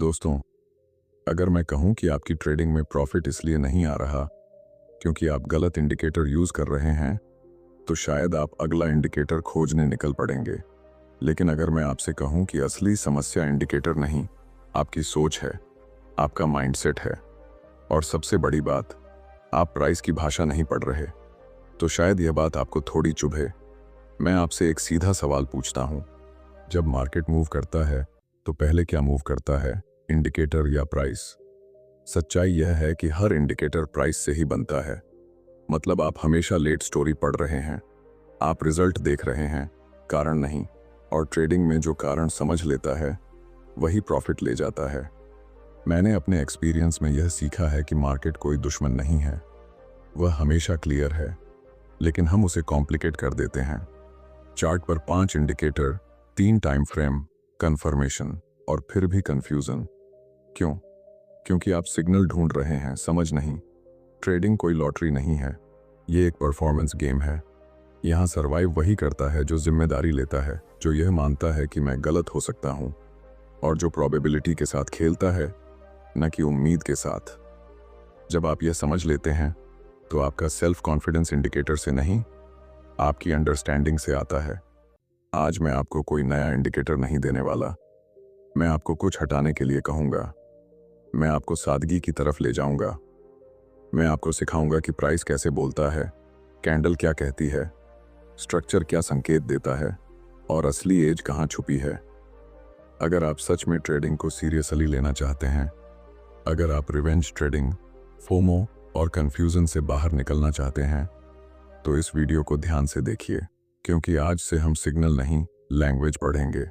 दोस्तों, अगर मैं कहूं कि आपकी ट्रेडिंग में प्रॉफिट इसलिए नहीं आ रहा क्योंकि आप गलत इंडिकेटर यूज कर रहे हैं, तो शायद आप अगला इंडिकेटर खोजने निकल पड़ेंगे। लेकिन अगर मैं आपसे कहूं कि असली समस्या इंडिकेटर नहीं, आपकी सोच है, आपका माइंडसेट है, और सबसे बड़ी बात, आप प्राइस की भाषा नहीं पढ़ रहे, तो शायद यह बात आपको थोड़ी चुभे। मैं आपसे एक सीधा सवाल पूछता हूं, जब मार्केट मूव करता है तो पहले क्या मूव करता है, इंडिकेटर या प्राइस? सच्चाई यह है कि हर इंडिकेटर प्राइस से ही बनता है। मतलब आप हमेशा लेट स्टोरी पढ़ रहे हैं, आप रिजल्ट देख रहे हैं, कारण नहीं। और ट्रेडिंग में जो कारण समझ लेता है वही प्रॉफिट ले जाता है। मैंने अपने एक्सपीरियंस में यह सीखा है कि मार्केट कोई दुश्मन नहीं है, वह हमेशा क्लियर है, लेकिन हम उसे कॉम्प्लिकेट कर देते हैं। चार्ट पर 5 इंडिकेटर, 3 टाइम फ्रेम, कंफर्मेशन, और फिर भी कंफ्यूजन। क्यों? क्योंकि आप सिग्नल ढूंढ रहे हैं, समझ नहीं। ट्रेडिंग कोई लॉटरी नहीं है, ये एक परफॉर्मेंस गेम है। यहाँ सर्वाइव वही करता है जो जिम्मेदारी लेता है, जो यह मानता है कि मैं गलत हो सकता हूँ, और जो प्रोबेबिलिटी के साथ खेलता है, न कि उम्मीद के साथ। जब आप यह समझ लेते हैं तो आपका सेल्फ कॉन्फिडेंस इंडिकेटर से नहीं, आपकी अंडरस्टैंडिंग से आता है। आज मैं आपको कोई नया इंडिकेटर नहीं देने वाला, मैं आपको कुछ हटाने के लिए कहूँगा। मैं आपको सादगी की तरफ ले जाऊंगा। मैं आपको सिखाऊंगा कि प्राइस कैसे बोलता है, कैंडल क्या कहती है, स्ट्रक्चर क्या संकेत देता है, और असली एज कहाँ छुपी है। अगर आप सच में ट्रेडिंग को सीरियसली लेना चाहते हैं, अगर आप रिवेंज ट्रेडिंग, फोमो और कंफ्यूजन से बाहर निकलना चाहते हैं, तो इस वीडियो को ध्यान से देखिए, क्योंकि आज से हम सिग्नल नहीं, लैंग्वेज पढ़ेंगे,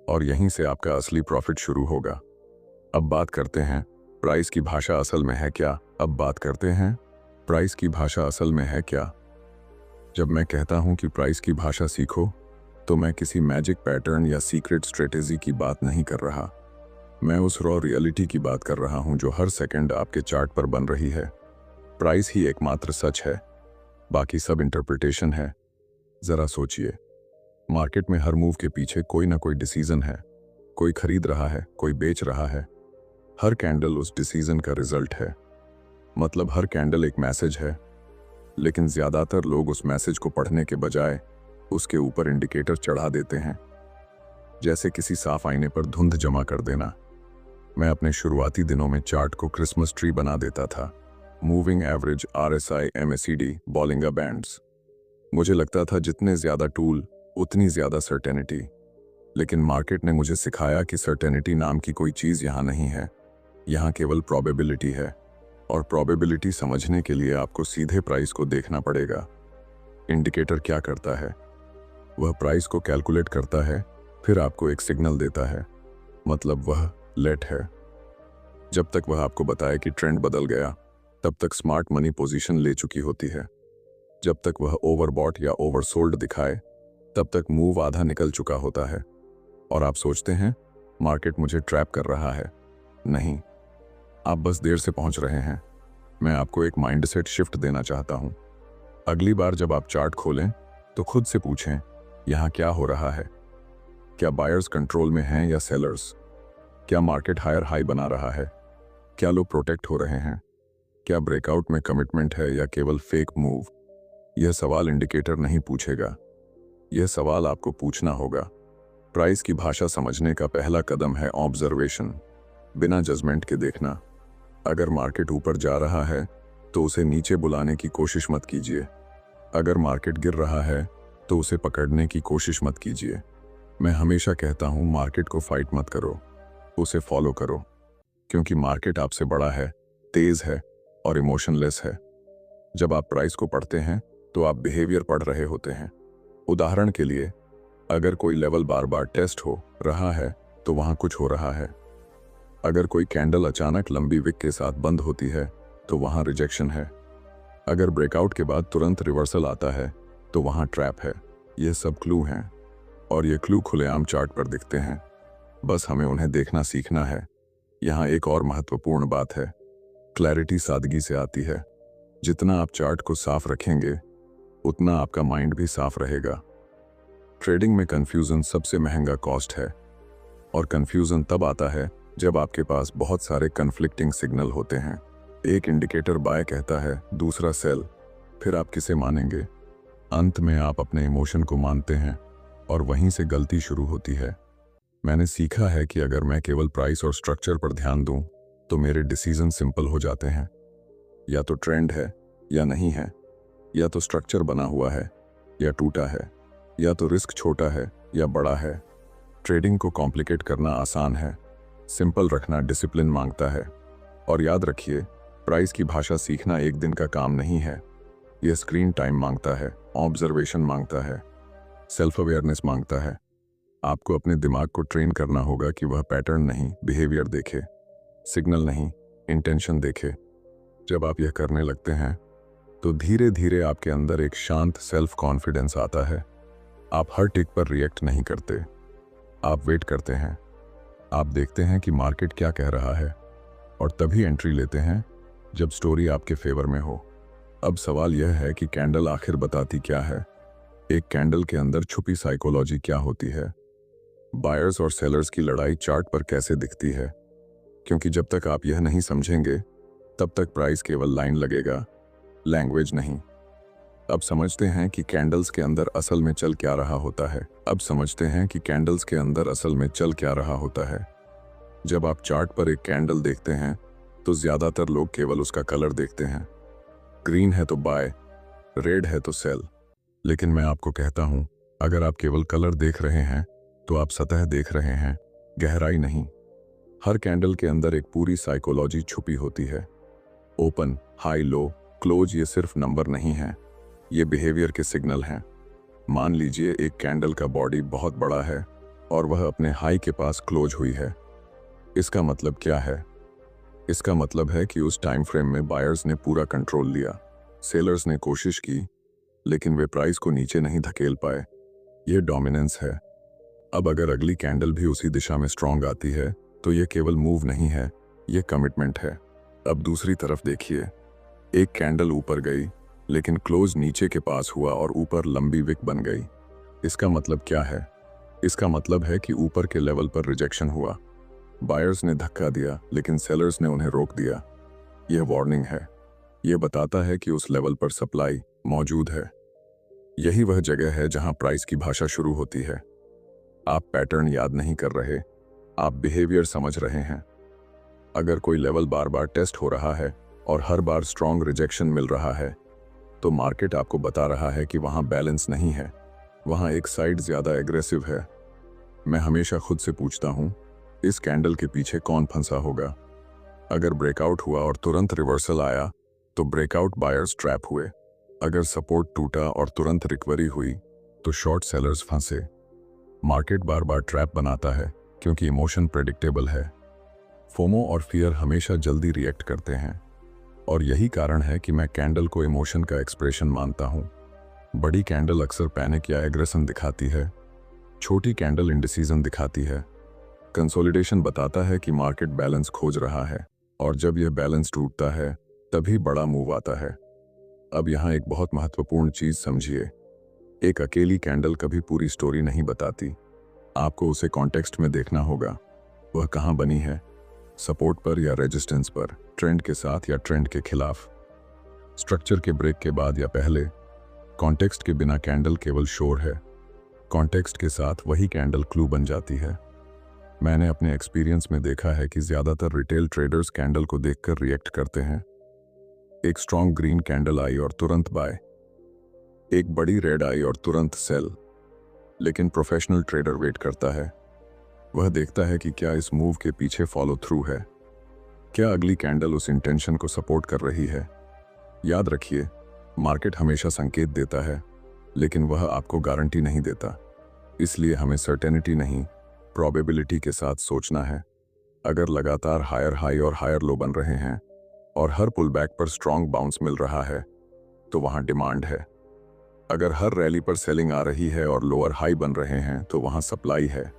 और यहीं से आपका असली प्रॉफिट शुरू होगा। अब बात करते हैं, प्राइस की भाषा असल में है क्या? अब बात करते हैं, प्राइस की भाषा असल में है क्या? जब मैं कहता हूं कि प्राइस की भाषा सीखो, तो मैं किसी मैजिक पैटर्न या सीक्रेट स्ट्रेटेजी की बात नहीं कर रहा। मैं उस रॉ रियलिटी की बात कर रहा हूं जो हर सेकंड आपके चार्ट पर बन रही है। प्राइस ही एकमात्र सच है, बाकी सब इंटरप्रिटेशन है। जरा सोचिए, मार्केट में हर मूव के पीछे कोई ना कोई डिसीजन है। कोई खरीद रहा है, कोई बेच रहा है। हर कैंडल उस डिसीजन का रिजल्ट है। मतलब हर कैंडल एक मैसेज है, लेकिन ज्यादातर लोग उस मैसेज को पढ़ने के बजाय उसके ऊपर इंडिकेटर चढ़ा देते हैं, जैसे किसी साफ आईने पर धुंध जमा कर देना। मैं अपने शुरुआती दिनों में चार्ट को क्रिसमस ट्री बना देता था, moving average, RSI, MACD, Bollinger bands. मुझे लगता था जितने ज्यादा टूल उतनी ज्यादा सर्टेनिटी। लेकिन मार्केट ने मुझे सिखाया कि सर्टेनिटी नाम की कोई चीज यहाँ नहीं है, यहाँ केवल प्रोबेबिलिटी है। और प्रोबेबिलिटी समझने के लिए आपको सीधे प्राइस को देखना पड़ेगा। इंडिकेटर क्या करता है? वह प्राइस को कैलकुलेट करता है, फिर आपको एक सिग्नल देता है। मतलब वह लेट है। जब तक वह आपको बताए कि ट्रेंड बदल गया, तब तक स्मार्ट मनी पोजीशन ले चुकी होती है। जब तक वह ओवरबॉट या ओवरसोल्ड दिखाए, तब तक मूव आधा निकल चुका होता है। और आप सोचते हैं मार्केट मुझे ट्रैप कर रहा है। नहीं, आप बस देर से पहुंच रहे हैं। मैं आपको एक माइंडसेट शिफ्ट देना चाहता हूं। अगली बार जब आप चार्ट खोलें तो खुद से पूछें, यहां क्या हो रहा है? क्या बायर्स कंट्रोल में हैं या सेलर्स? क्या मार्केट हायर हाई बना रहा है? क्या लोग प्रोटेक्ट हो रहे हैं? क्या ब्रेकआउट में कमिटमेंट है या केवल फेक मूव? यह सवाल इंडिकेटर नहीं पूछेगा, यह सवाल आपको पूछना होगा। प्राइस की भाषा समझने का पहला कदम है ऑब्जर्वेशन, बिना जजमेंट के देखना। अगर मार्केट ऊपर जा रहा है तो उसे नीचे बुलाने की कोशिश मत कीजिए। अगर मार्केट गिर रहा है तो उसे पकड़ने की कोशिश मत कीजिए। मैं हमेशा कहता हूं, मार्केट को फाइट मत करो, उसे फॉलो करो, क्योंकि मार्केट आपसे बड़ा है, तेज है और इमोशनलेस है। जब आप प्राइस को पढ़ते हैं तो आप बिहेवियर पढ़ रहे होते हैं। उदाहरण के लिए, अगर कोई लेवल बार बार टेस्ट हो रहा है तो वहां कुछ हो रहा है। अगर कोई कैंडल अचानक लंबी विक के साथ बंद होती है तो वहां रिजेक्शन है। अगर ब्रेकआउट के बाद तुरंत रिवर्सल आता है तो वहां ट्रैप है। ये सब क्लू हैं, और ये क्लू खुलेआम चार्ट पर दिखते हैं। बस हमें उन्हें देखना सीखना है। यहाँ एक और महत्वपूर्ण बात है, क्लैरिटी सादगी से आती है। जितना आप चार्ट को साफ रखेंगे, उतना आपका माइंड भी साफ रहेगा। ट्रेडिंग में कंफ्यूजन सबसे महंगा कॉस्ट है, और कंफ्यूजन तब आता है जब आपके पास बहुत सारे कन्फ्लिक्टिंग सिग्नल होते हैं, एक इंडिकेटर बाय कहता है, दूसरा सेल, फिर आप किसे मानेंगे? अंत में आप अपने इमोशन को मानते हैं और वहीं से गलती शुरू होती है। मैंने सीखा है कि अगर मैं केवल प्राइस और स्ट्रक्चर पर ध्यान दूं, तो मेरे डिसीजन सिंपल हो जाते हैं। या तो ट्रेंड है या नहीं है, या तो स्ट्रक्चर बना हुआ है या टूटा है, या तो रिस्क छोटा है या बड़ा है। ट्रेडिंग को कॉम्प्लिकेट करना आसान है, सिंपल रखना डिसिप्लिन मांगता है। और याद रखिए, प्राइस की भाषा सीखना एक दिन का काम नहीं है। यह स्क्रीन टाइम मांगता है, ऑब्जर्वेशन मांगता है, सेल्फ अवेयरनेस मांगता है। आपको अपने दिमाग को ट्रेन करना होगा कि वह पैटर्न नहीं, बिहेवियर देखे, सिग्नल नहीं, इंटेंशन देखे। जब आप यह करने लगते हैं, तो धीरे धीरे आपके अंदर एक शांत सेल्फ कॉन्फिडेंस आता है। आप हर टिक पर रिएक्ट नहीं करते, आप वेट करते हैं। आप देखते हैं कि मार्केट क्या कह रहा है और तभी एंट्री लेते हैं जब स्टोरी आपके फेवर में हो। अब सवाल यह है कि कैंडल आखिर बताती क्या है? एक कैंडल के अंदर छुपी साइकोलॉजी क्या होती है? बायर्स और सेलर्स की लड़ाई चार्ट पर कैसे दिखती है? क्योंकि जब तक आप यह नहीं समझेंगे, तब तक प्राइस केवल लाइन लगेगा, लैंग्वेज नहीं। अब समझते हैं कि कैंडल्स के अंदर असल में चल क्या रहा होता है। जब आप चार्ट पर एक कैंडल देखते हैं, तो ज्यादातर लोग केवल उसका कलर देखते हैं। ग्रीन है तो बाय, रेड है तो सेल। लेकिन मैं आपको कहता हूं, अगर आप केवल कलर देख रहे हैं, तो आप सतह देख रहे हैं, गहराई नहीं। हर कैंडल के अंदर एक पूरी साइकोलॉजी छुपी होती है। ओपन, हाई, लो, क्लोज ये सिर्फ नंबर नहीं है, ये बिहेवियर के सिग्नल हैं। मान लीजिए एक कैंडल का बॉडी बहुत बड़ा है और वह अपने हाई के पास क्लोज हुई है। इसका मतलब क्या है? इसका मतलब है कि उस टाइम फ्रेम में बायर्स ने पूरा कंट्रोल लिया। सेलर्स ने कोशिश की, लेकिन वे प्राइस को नीचे नहीं धकेल पाए। यह डोमिनेंस है। अब अगर अगली कैंडल भी उसी दिशा में स्ट्रांग आती है, तो यह केवल मूव नहीं है, यह कमिटमेंट है। अब दूसरी तरफ देखिए, एक कैंडल ऊपर गई, लेकिन क्लोज नीचे के पास हुआ और ऊपर लंबी विक बन गई। इसका मतलब क्या है? इसका मतलब है कि ऊपर के लेवल पर रिजेक्शन हुआ। बायर्स ने धक्का दिया, लेकिन सेलर्स ने उन्हें रोक दिया। यह वार्निंग है। यह बताता है कि उस लेवल पर सप्लाई मौजूद है। यही वह जगह है जहां प्राइस की भाषा शुरू होती है। आप पैटर्न याद नहीं कर रहे, आप बिहेवियर समझ रहे हैं। अगर कोई लेवल बार बार टेस्ट हो रहा है और हर बार स्ट्रॉन्ग रिजेक्शन मिल रहा है, तो मार्केट आपको बता रहा है कि वहां बैलेंस नहीं है, वहां एक साइड ज्यादा एग्रेसिव है। मैं हमेशा खुद से पूछता हूं, इस कैंडल के पीछे कौन फंसा होगा? अगर ब्रेकआउट हुआ और तुरंत रिवर्सल आया, तो ब्रेकआउट बायर्स ट्रैप हुए। अगर सपोर्ट टूटा और तुरंत रिकवरी हुई, तो शॉर्ट सेलर्स फंसे। मार्केट बार बार ट्रैप बनाता है क्योंकि इमोशन प्रेडिक्टेबल है। फोमो और फियर हमेशा जल्दी रिएक्ट करते हैं, और यही कारण है कि मैं कैंडल को इमोशन का एक्सप्रेशन मानता हूं। बड़ी कैंडल अक्सर पैनिक या एग्रेशन दिखाती है, छोटी कैंडल इंडिसीजन दिखाती है। कंसोलिडेशन बताता है कि मार्केट बैलेंस खोज रहा है, और जब यह बैलेंस टूटता है, तभी बड़ा मूव आता है। अब यहाँ एक बहुत महत्वपूर्ण चीज समझिए, एक अकेली कैंडल कभी पूरी स्टोरी नहीं बताती। आपको उसे कॉन्टेक्स्ट में देखना होगा। वह कहाँ बनी है, सपोर्ट पर या रेजिस्टेंस पर, ट्रेंड के साथ या ट्रेंड के खिलाफ, स्ट्रक्चर के ब्रेक के बाद या पहले। कॉन्टेक्स्ट के बिना कैंडल केवल शोर है, कॉन्टेक्स्ट के साथ वही कैंडल क्लू बन जाती है। मैंने अपने एक्सपीरियंस में देखा है कि ज्यादातर रिटेल ट्रेडर्स कैंडल को देखकर रिएक्ट करते हैं। एक स्ट्रॉन्ग ग्रीन कैंडल आई और तुरंत बाय, एक बड़ी रेड आई और तुरंत सेल। लेकिन प्रोफेशनल ट्रेडर वेट करता है। वह देखता है कि क्या इस मूव के पीछे फॉलो थ्रू है, क्या अगली कैंडल उस इंटेंशन को सपोर्ट कर रही है। याद रखिए, मार्केट हमेशा संकेत देता है, लेकिन वह आपको गारंटी नहीं देता। इसलिए हमें सर्टेनिटी नहीं, प्रोबेबिलिटी के साथ सोचना है। अगर लगातार हायर हाई और हायर लो बन रहे हैं और हर पुल बैक पर स्ट्रॉन्ग बाउंस मिल रहा है, तो वहां डिमांड है। अगर हर रैली पर सेलिंग आ रही है और लोअर हाई बन रहे हैं, तो वहां सप्लाई है।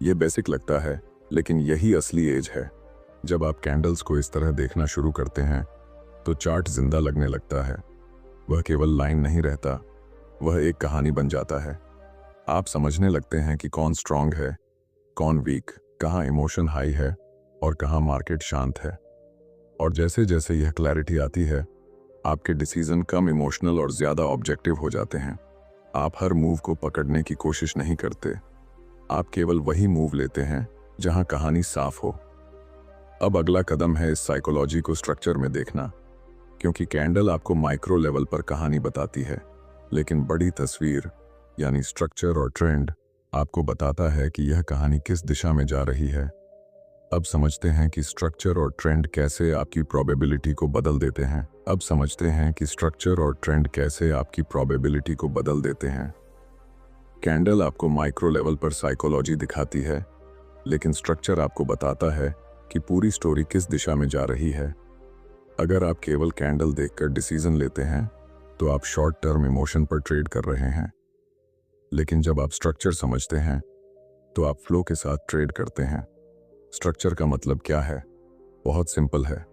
यह बेसिक लगता है, लेकिन यही असली एज है। जब आप कैंडल्स को इस तरह देखना शुरू करते हैं, तो चार्ट जिंदा लगने लगता है। वह केवल लाइन नहीं रहता, वह एक कहानी बन जाता है। आप समझने लगते हैं कि कौन स्ट्रांग है, कौन वीक, कहाँ इमोशन हाई है और कहाँ मार्केट शांत है। और जैसे जैसे यह क्लैरिटी आती है, आपके डिसीजन कम इमोशनल और ज़्यादा ऑब्जेक्टिव हो जाते हैं। आप हर मूव को पकड़ने की कोशिश नहीं करते, आप केवल वही मूव लेते हैं जहां कहानी साफ हो। अब अगला कदम है इस साइकोलॉजी को स्ट्रक्चर में देखना, क्योंकि कैंडल आपको माइक्रो लेवल पर कहानी बताती है, लेकिन बड़ी तस्वीर यानी स्ट्रक्चर और ट्रेंड आपको बताता है कि यह कहानी किस दिशा में जा रही है। अब समझते हैं कि स्ट्रक्चर और ट्रेंड कैसे आपकी प्रोबेबिलिटी को बदल देते हैं। को बदल देते हैं। कैंडल आपको माइक्रो लेवल पर साइकोलॉजी दिखाती है, लेकिन स्ट्रक्चर आपको बताता है कि पूरी स्टोरी किस दिशा में जा रही है। अगर आप केवल कैंडल देखकर डिसीजन लेते हैं, तो आप शॉर्ट टर्म इमोशन पर ट्रेड कर रहे हैं। लेकिन जब आप स्ट्रक्चर समझते हैं, तो आप फ्लो के साथ ट्रेड करते हैं। स्ट्रक्चर का मतलब क्या है? बहुत सिंपल है।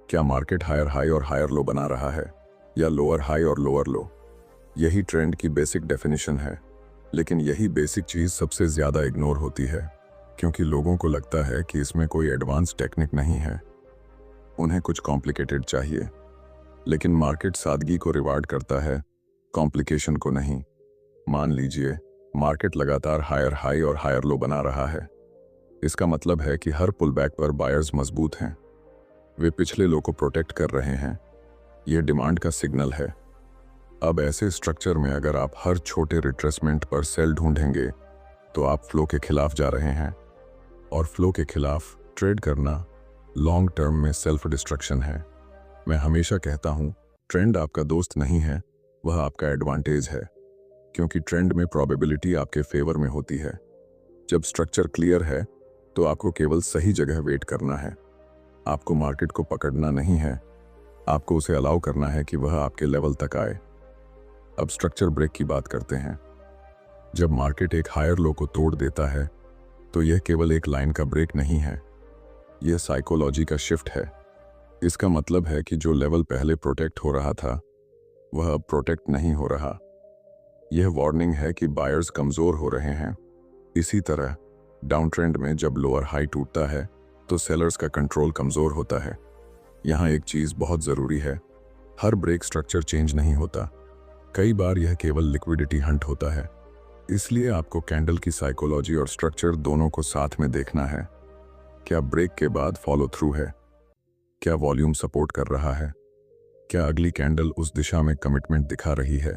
क्या मार्केट हायर हाई और हायर लो बना रहा है, या लोअर हाई और लोअर लो? यही ट्रेंड की बेसिक डेफिनेशन है। लेकिन यही बेसिक चीज सबसे ज्यादा इग्नोर होती है, क्योंकि लोगों को लगता है कि इसमें कोई एडवांस टेक्निक नहीं है, उन्हें कुछ कॉम्प्लिकेटेड चाहिए। लेकिन मार्केट सादगी को रिवार्ड करता है, कॉम्प्लिकेशन को नहीं। मान लीजिए मार्केट लगातार हायर हाई और हायर लो बना रहा है। इसका मतलब है कि हर पुल बैक पर बायर्स मजबूत हैं, वे पिछले लो को प्रोटेक्ट कर रहे हैं। यह डिमांड का सिग्नल है। अब ऐसे स्ट्रक्चर में अगर आप हर छोटे रिट्रेसमेंट पर सेल ढूंढेंगे, तो आप फ्लो के खिलाफ जा रहे हैं, और फ्लो के खिलाफ ट्रेड करना लॉन्ग टर्म में सेल्फ डिस्ट्रक्शन है। मैं हमेशा कहता हूं, ट्रेंड आपका दोस्त नहीं है, वह आपका एडवांटेज है, क्योंकि ट्रेंड में प्रोबेबिलिटी आपके फेवर में होती है। जब स्ट्रक्चर क्लियर है, तो आपको केवल सही जगह वेट करना है। आपको मार्केट को पकड़ना नहीं है, आपको उसे अलाउ करना है कि वह आपके लेवल तक आए। अब स्ट्रक्चर ब्रेक की बात करते हैं। जब मार्केट एक हायर लो को तोड़ देता है, तो यह केवल एक लाइन का ब्रेक नहीं है, यह साइकोलॉजी का शिफ्ट है। इसका मतलब है कि जो लेवल पहले प्रोटेक्ट हो रहा था, वह अब प्रोटेक्ट नहीं हो रहा। यह वार्निंग है कि बायर्स कमजोर हो रहे हैं। इसी तरह डाउन ट्रेंड में जब लोअर हाई टूटता है, तो सेलर्स का कंट्रोल कमजोर होता है। यहाँ एक चीज बहुत जरूरी है, हर ब्रेक स्ट्रक्चर चेंज नहीं होता, कई बार यह केवल लिक्विडिटी हंट होता है। इसलिए आपको कैंडल की साइकोलॉजी और स्ट्रक्चर दोनों को साथ में देखना है। क्या ब्रेक के बाद फॉलो थ्रू है? क्या वॉल्यूम सपोर्ट कर रहा है? क्या अगली कैंडल उस दिशा में कमिटमेंट दिखा रही है?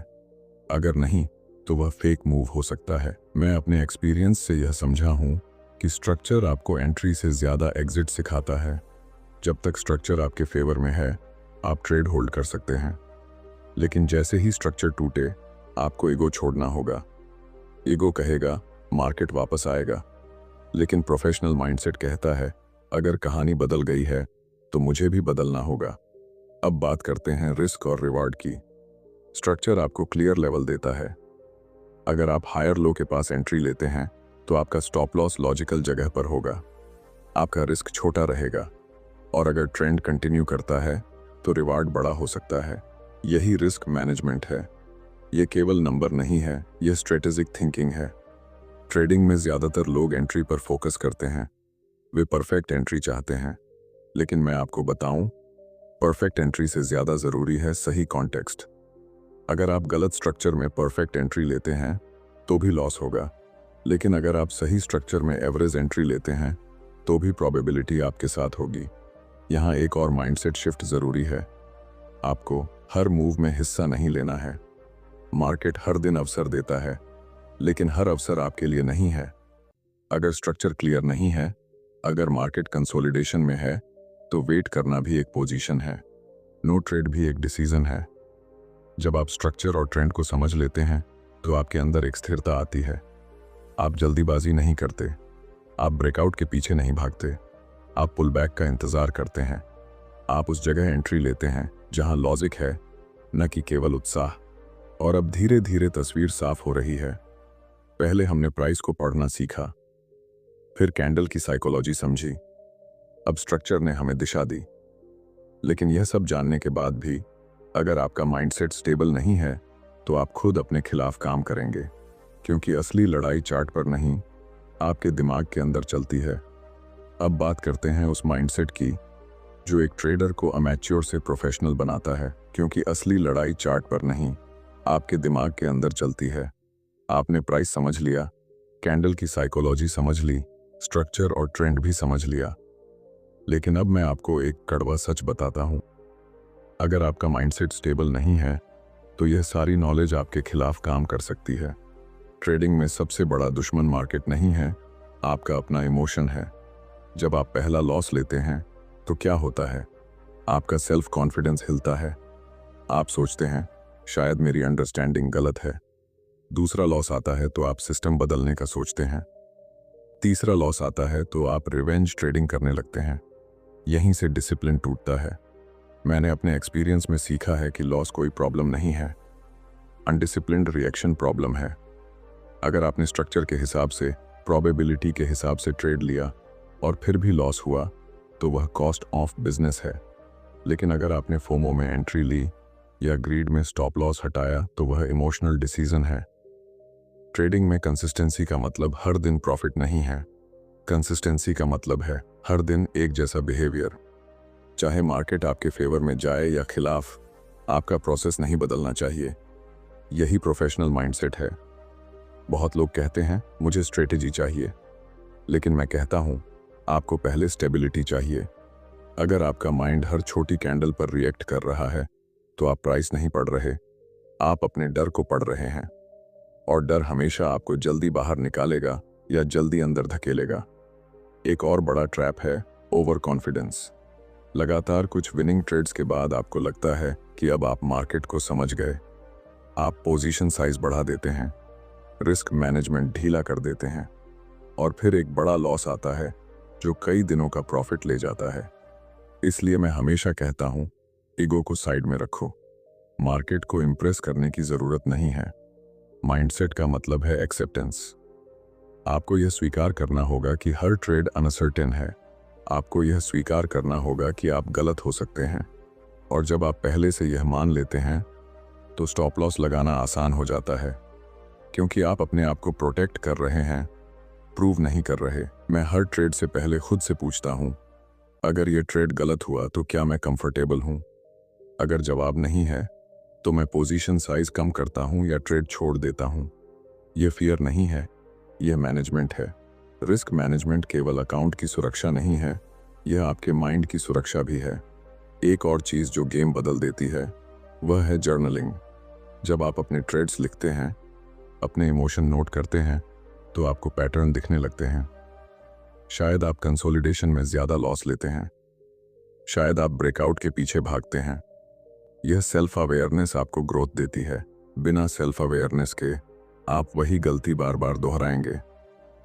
अगर नहीं, तो वह फेक मूव हो सकता है। मैं अपने एक्सपीरियंस से यह समझा हूं कि स्ट्रक्चर आपको एंट्री से ज्यादा एग्जिट सिखाता है। जब तक स्ट्रक्चर आपके फेवर में है, आप ट्रेड होल्ड कर सकते हैं। लेकिन जैसे ही स्ट्रक्चर टूटे, आपको ईगो छोड़ना होगा। ईगो कहेगा मार्केट वापस आएगा, लेकिन प्रोफेशनल माइंडसेट कहता है अगर कहानी बदल गई है, तो मुझे भी बदलना होगा। अब बात करते हैं रिस्क और रिवार्ड की। स्ट्रक्चर आपको क्लियर लेवल देता है। अगर आप हायर लो के पास एंट्री लेते हैं, तो आपका स्टॉप लॉस लॉजिकल जगह पर होगा, आपका रिस्क छोटा रहेगा, और अगर ट्रेंड कंटिन्यू करता है, तो रिवार्ड बड़ा हो सकता है। यही रिस्क मैनेजमेंट है। यह केवल नंबर नहीं है, यह स्ट्रेटेजिक थिंकिंग है। ट्रेडिंग में ज्यादातर लोग एंट्री पर फोकस करते हैं, वे परफेक्ट एंट्री चाहते हैं। लेकिन मैं आपको बताऊं, परफेक्ट एंट्री से ज्यादा जरूरी है सही कॉन्टेक्स्ट। अगर आप गलत स्ट्रक्चर में परफेक्ट एंट्री लेते हैं, तो भी लॉस होगा, लेकिन अगर आप सही स्ट्रक्चर में एवरेज एंट्री लेते हैं, तो भी प्रोबेबिलिटी आपके साथ होगी। यहाँ एक और माइंडसेट शिफ्ट जरूरी है। आपको हर मूव में हिस्सा नहीं लेना है। मार्केट हर दिन अवसर देता है, लेकिन हर अवसर आपके लिए नहीं है। अगर स्ट्रक्चर क्लियर नहीं है, अगर मार्केट कंसोलिडेशन में है, तो वेट करना भी एक पोजीशन है, नो ट्रेड भी एक डिसीजन है। जब आप स्ट्रक्चर और ट्रेंड को समझ लेते हैं, तो आपके अंदर एक स्थिरता आती है। आप जल्दीबाजी नहीं करते, आप ब्रेकआउट के पीछे नहीं भागते, आप पुल बैक का इंतजार करते हैं। आप उस जगह एंट्री लेते हैं जहां लॉजिक है, न कि केवल उत्साह। और अब धीरे धीरे तस्वीर साफ हो रही है। पहले हमने प्राइस को पढ़ना सीखा, फिर कैंडल की साइकोलॉजी समझी, अब स्ट्रक्चर ने हमें दिशा दी। लेकिन यह सब जानने के बाद भी अगर आपका माइंडसेट स्टेबल नहीं है, तो आप खुद अपने खिलाफ काम करेंगे, क्योंकि असली लड़ाई चार्ट पर नहीं, आपके दिमाग के अंदर चलती है। अब बात करते हैं उस माइंडसेट की जो एक ट्रेडर को अमेच्योर से प्रोफेशनल बनाता है, क्योंकि असली लड़ाई चार्ट पर नहीं, आपके दिमाग के अंदर चलती है। आपने प्राइस समझ लिया, कैंडल की साइकोलॉजी समझ ली, स्ट्रक्चर और ट्रेंड भी समझ लिया, लेकिन अब मैं आपको एक कड़वा सच बताता हूं। अगर आपका माइंडसेट स्टेबल नहीं है तो यह सारी नॉलेज आपके खिलाफ काम कर सकती है। ट्रेडिंग में सबसे बड़ा दुश्मन मार्केट नहीं है, आपका अपना इमोशन है। जब आप पहला लॉस लेते हैं तो क्या होता है? आपका सेल्फ कॉन्फिडेंस हिलता है। आप सोचते हैं शायद मेरी अंडरस्टैंडिंग गलत है। दूसरा लॉस आता है तो आप सिस्टम बदलने का सोचते हैं। तीसरा लॉस आता है तो आप रिवेंज ट्रेडिंग करने लगते हैं। यहीं से डिसिप्लिन टूटता है। मैंने अपने एक्सपीरियंस में सीखा है कि लॉस कोई प्रॉब्लम नहीं है, अनडिसिप्लिन्ड रिएक्शन प्रॉब्लम है। अगर आपने स्ट्रक्चर के हिसाब से, प्रोबेबिलिटी के हिसाब से ट्रेड लिया और फिर भी लॉस हुआ तो वह कॉस्ट ऑफ बिजनेस है। लेकिन अगर आपने फोमो में एंट्री ली या ग्रीड में स्टॉप लॉस हटाया तो वह इमोशनल डिसीजन है। ट्रेडिंग में कंसिस्टेंसी का मतलब हर दिन प्रॉफिट नहीं है। कंसिस्टेंसी का मतलब है हर दिन एक जैसा बिहेवियर। चाहे मार्केट आपके फेवर में जाए या खिलाफ, आपका प्रोसेस नहीं बदलना चाहिए। यही प्रोफेशनल माइंडसेट है। बहुत लोग कहते हैं मुझे स्ट्रेटेजी चाहिए, लेकिन मैं कहता हूं आपको पहले स्टेबिलिटी चाहिए। अगर आपका माइंड हर छोटी कैंडल पर रिएक्ट कर रहा है तो आप प्राइस नहीं पढ़ रहे, आप अपने डर को पढ़ रहे हैं। और डर हमेशा आपको जल्दी बाहर निकालेगा या जल्दी अंदर धकेलेगा। एक और बड़ा ट्रैप है ओवर कॉन्फिडेंस। लगातार कुछ विनिंग ट्रेड्स के बाद आपको लगता है कि अब आप मार्केट को समझ गए। आप पोजीशन साइज बढ़ा देते हैं, रिस्क मैनेजमेंट ढीला कर देते हैं, और फिर एक बड़ा लॉस आता है जो कई दिनों का प्रॉफिट ले जाता है। इसलिए मैं हमेशा कहता हूं, ईगो को साइड में रखो। मार्केट को इंप्रेस करने की जरूरत नहीं है। माइंडसेट का मतलब है एक्सेप्टेंस। आपको यह स्वीकार करना होगा कि हर ट्रेड अनसर्टेन है। आपको यह स्वीकार करना होगा कि आप गलत हो सकते हैं। और जब आप पहले से यह मान लेते हैं तो स्टॉप लॉस लगाना आसान हो जाता है, क्योंकि आप अपने आप को प्रोटेक्ट कर रहे हैं, प्रूव नहीं कर रहे। मैं हर ट्रेड से पहले खुद से पूछता हूं, अगर यह ट्रेड गलत हुआ तो क्या मैं कंफर्टेबल हूं? अगर जवाब नहीं है तो मैं पोजीशन साइज कम करता हूं या ट्रेड छोड़ देता हूं। यह फियर नहीं है, यह मैनेजमेंट है। रिस्क मैनेजमेंट केवल अकाउंट की सुरक्षा नहीं है, यह आपके माइंड की सुरक्षा भी है। एक और चीज जो गेम बदल देती है वह है जर्नलिंग। जब आप अपने ट्रेड्स लिखते हैं, अपने इमोशन नोट करते हैं, तो आपको पैटर्न दिखने लगते हैं। शायद आप कंसोलिडेशन में ज्यादा लॉस लेते हैं, शायद आप ब्रेकआउट के पीछे भागते हैं। यह सेल्फ अवेयरनेस आपको ग्रोथ देती है। बिना सेल्फ अवेयरनेस के आप वही गलती बार बार दोहराएंगे।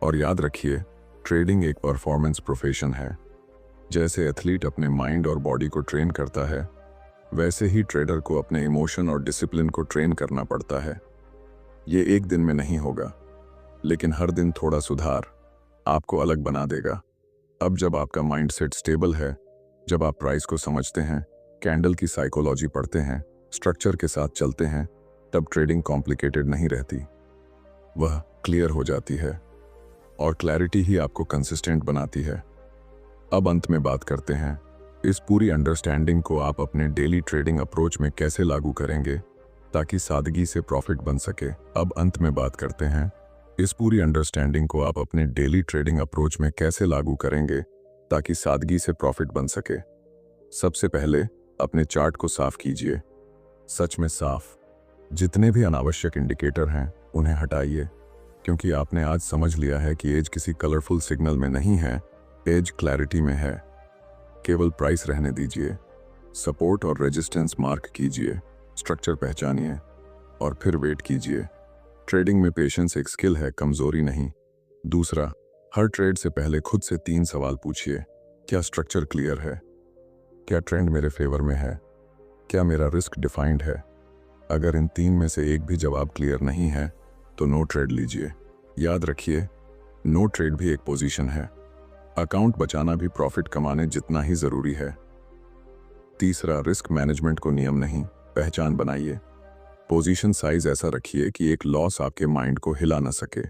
और याद रखिए, ट्रेडिंग एक परफॉर्मेंस प्रोफेशन है। जैसे एथलीट अपने माइंड और बॉडी को ट्रेन करता है, वैसे ही ट्रेडर को अपने इमोशन और डिसिप्लिन को ट्रेन करना पड़ता है। ये एक दिन में नहीं होगा, लेकिन हर दिन थोड़ा सुधार आपको अलग बना देगा। अब जब आपका माइंडसेट स्टेबल है, जब आप प्राइस को समझते हैं, कैंडल की साइकोलॉजी पढ़ते हैं, स्ट्रक्चर के साथ चलते हैं, तब ट्रेडिंग कॉम्प्लिकेटेड नहीं रहती, वह क्लियर हो जाती है। और क्लैरिटी ही आपको कंसिस्टेंट बनाती है। अब अंत में बात करते हैं, इस पूरी अंडरस्टैंडिंग को आप अपने डेली ट्रेडिंग अप्रोच में कैसे लागू करेंगे ताकि सादगी से प्रॉफिट बन सके। अब अंत में बात करते हैं, इस पूरी अंडरस्टैंडिंग को आप अपने डेली ट्रेडिंग अप्रोच में कैसे लागू करेंगे ताकि सादगी से प्रॉफिट बन सके। सबसे पहले अपने चार्ट को साफ कीजिए, सच में साफ। जितने भी अनावश्यक इंडिकेटर हैं उन्हें हटाइए, क्योंकि आपने आज समझ लिया है कि एज किसी कलरफुल सिग्नल में नहीं है, एज क्लैरिटी में है। केवल प्राइस रहने दीजिए, सपोर्ट और रेजिस्टेंस मार्क कीजिए, स्ट्रक्चर पहचानिए और फिर वेट कीजिए। ट्रेडिंग में पेशेंस एक स्किल है, कमजोरी नहीं। दूसरा, हर ट्रेड से पहले खुद से 3 सवाल पूछिए। क्या स्ट्रक्चर क्लियर है? क्या ट्रेंड मेरे फेवर में है? क्या मेरा रिस्क डिफाइंड है? अगर इन 3 में से एक भी जवाब क्लियर नहीं है तो नो ट्रेड लीजिए। याद रखिए, नो ट्रेड भी एक पोजीशन है। अकाउंट बचाना भी प्रॉफिट कमाने जितना ही जरूरी है। तीसरा, रिस्क मैनेजमेंट को नियम नहीं, पहचान बनाइए। पोजीशन साइज ऐसा रखिए कि एक लॉस आपके माइंड को हिला न सके,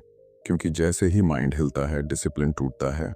क्योंकि जैसे ही माइंड हिलता है डिसिप्लिन टूटता है।